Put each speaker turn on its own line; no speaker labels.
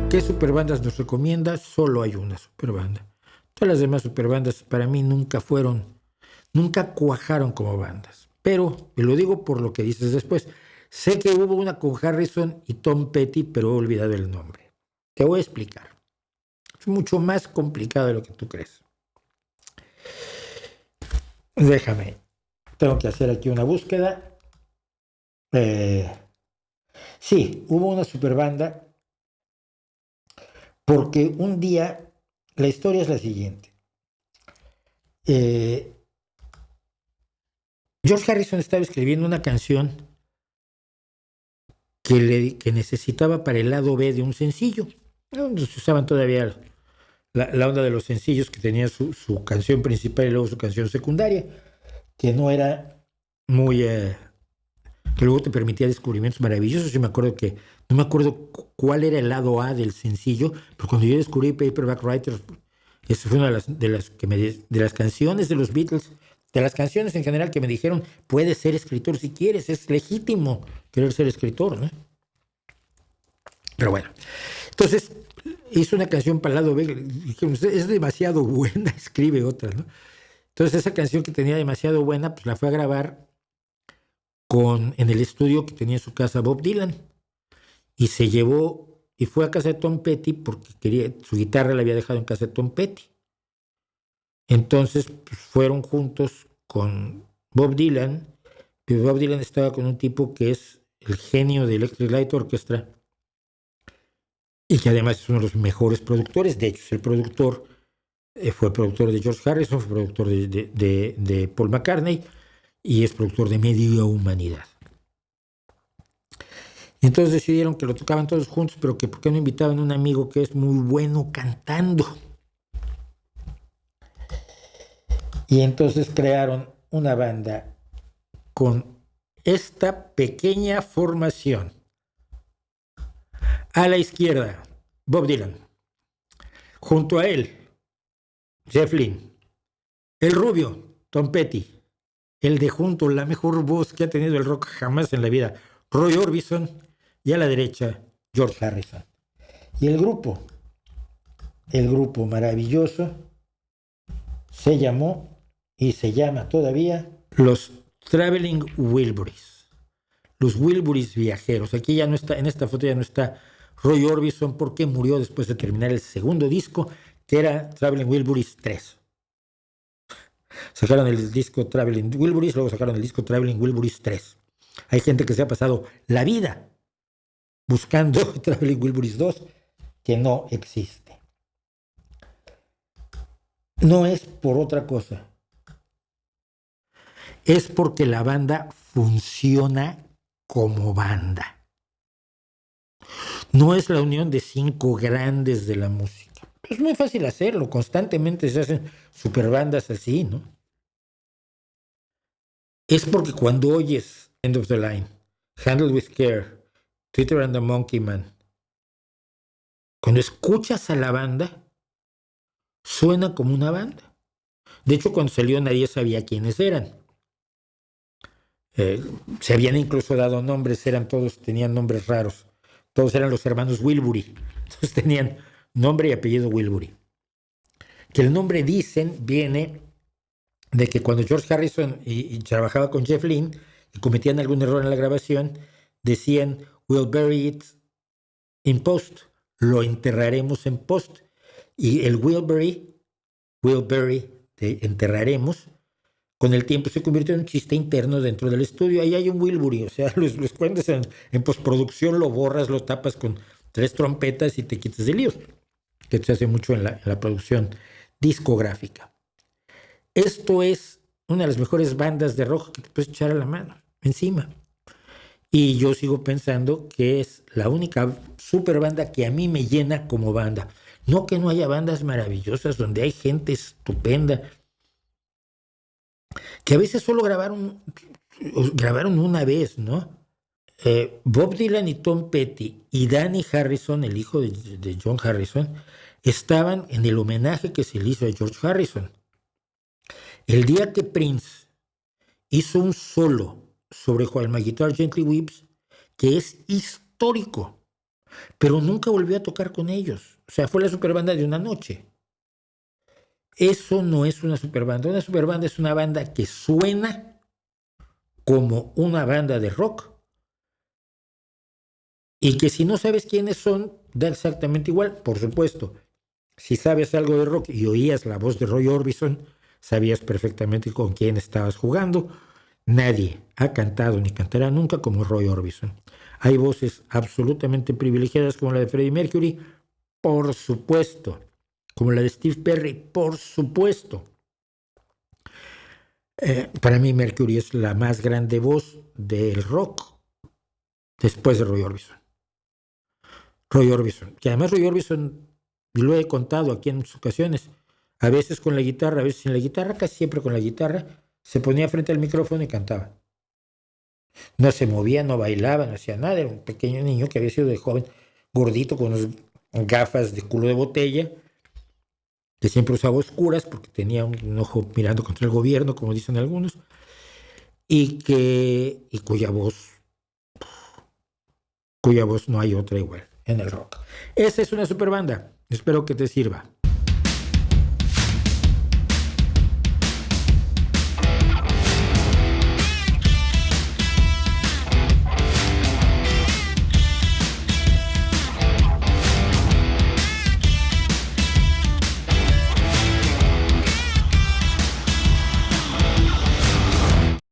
¿Qué superbandas nos recomienda? Solo hay una superbanda. Todas las demás superbandas para mí nunca cuajaron como bandas. Pero, y lo digo por lo que dices después, sé que hubo una con Harrison y Tom Petty, pero he olvidado el nombre. Te voy a explicar. Es mucho más complicado de lo que tú crees. Déjame, tengo que hacer aquí una búsqueda. Sí, hubo una superbanda porque un día, la historia es la siguiente. George Harrison estaba escribiendo una canción que necesitaba para el lado B de un sencillo. Se usaban todavía la onda de los sencillos, que tenía su canción principal y luego su canción secundaria, que no era muy... que luego te permitía descubrimientos maravillosos. Yo me acuerdo no me acuerdo cuál era el lado A del sencillo, pero cuando yo descubrí Paperback Writer, esa fue una de las canciones de los Beatles, de las canciones en general que me dijeron, puedes ser escritor si quieres, es legítimo querer ser escritor, ¿no? Pero bueno, entonces hizo una canción para el lado B, dijimos, es demasiado buena, escribe otra, ¿no? Entonces esa canción que tenía demasiado buena, pues la fue a grabar en el estudio que tenía en su casa Bob Dylan, y se llevó y fue a casa de Tom Petty porque su guitarra la había dejado en casa de Tom Petty. Entonces pues, fueron juntos con Bob Dylan, pero Bob Dylan estaba con un tipo que es el genio de Electric Light Orchestra y que además es uno de los mejores productores. De hecho, es el productor, fue productor de George Harrison, fue productor de Paul McCartney y es productor de Media Humanidad. Y entonces decidieron que lo tocaban todos juntos, pero que por qué no invitaban a un amigo que es muy bueno cantando. Y entonces crearon una banda con esta pequeña formación. A la izquierda, Bob Dylan. Junto a él, Jeff Lynne. El rubio, Tom Petty. El de junto, la mejor voz que ha tenido el rock jamás en la vida, Roy Orbison. Y a la derecha, George Harrison. Y el grupo maravilloso, se llamó y se llama todavía los Traveling Wilburys. Los Wilburys viajeros. Aquí ya no está, en esta foto ya no está Roy Orbison porque murió después de terminar el segundo disco, que era Traveling Wilburys 3. Sacaron el disco Traveling Wilburys, luego sacaron el disco Traveling Wilburys 3. Hay gente que se ha pasado la vida buscando Traveling Wilburys 2, que no existe. No es por otra cosa. Es porque la banda funciona como banda. No es la unión de 5 grandes de la música. Es muy fácil hacerlo. Constantemente se hacen superbandas así, ¿no? Es porque cuando oyes End of the Line, Handled with Care, Twitter and the Monkey Man, cuando escuchas a la banda, suena como una banda. De hecho, cuando salió nadie sabía quiénes eran. Se habían incluso dado nombres, tenían nombres raros. Todos eran los hermanos Wilbury. Entonces tenían nombre y apellido Wilbury. Que el nombre, dicen, viene de que cuando George Harrison y trabajaba con Jeff Lynne y cometían algún error en la grabación, decían, we'll bury it in post. Lo enterraremos en post. Y el will bury, de enterraremos, con el tiempo se convirtió en un chiste interno dentro del estudio. Ahí hay un Wilbury, o sea, los cuentas en postproducción, lo borras, lo tapas con 3 trompetas y te quitas de líos, que se hace mucho en la producción discográfica. Esto es una de las mejores bandas de rock que te puedes echar a la mano, encima. Y yo sigo pensando que es la única super banda que a mí me llena como banda. No que no haya bandas maravillosas donde hay gente estupenda, que a veces solo grabaron una vez, ¿no? Bob Dylan y Tom Petty y Danny Harrison, el hijo de John Harrison, estaban en el homenaje que se le hizo a George Harrison. El día que Prince hizo un solo sobre While My Guitar Gently Weeps, que es histórico, pero nunca volvió a tocar con ellos. O sea, fue la superbanda de una noche. Eso no es una superbanda. Una superbanda es una banda que suena como una banda de rock y que si no sabes quiénes son, da exactamente igual. Por supuesto, si sabes algo de rock y oías la voz de Roy Orbison, sabías perfectamente con quién estabas jugando. Nadie ha cantado ni cantará nunca como Roy Orbison. Hay voces absolutamente privilegiadas como la de Freddie Mercury, por supuesto, como la de Steve Perry, por supuesto. Para mí Mercury es la más grande voz del rock después de Roy Orbison. Roy Orbison, que además Roy Orbison, lo he contado aquí en muchas ocasiones, a veces con la guitarra, a veces sin la guitarra, casi siempre con la guitarra, se ponía frente al micrófono y cantaba. No se movía, no bailaba, no hacía nada, era un pequeño niño que había sido de joven, gordito, con unas gafas de culo de botella, que siempre usaba oscuras porque tenía un ojo mirando contra el gobierno, como dicen algunos, y cuya voz no hay otra igual en el rock. Esa es una super banda. Espero que te sirva.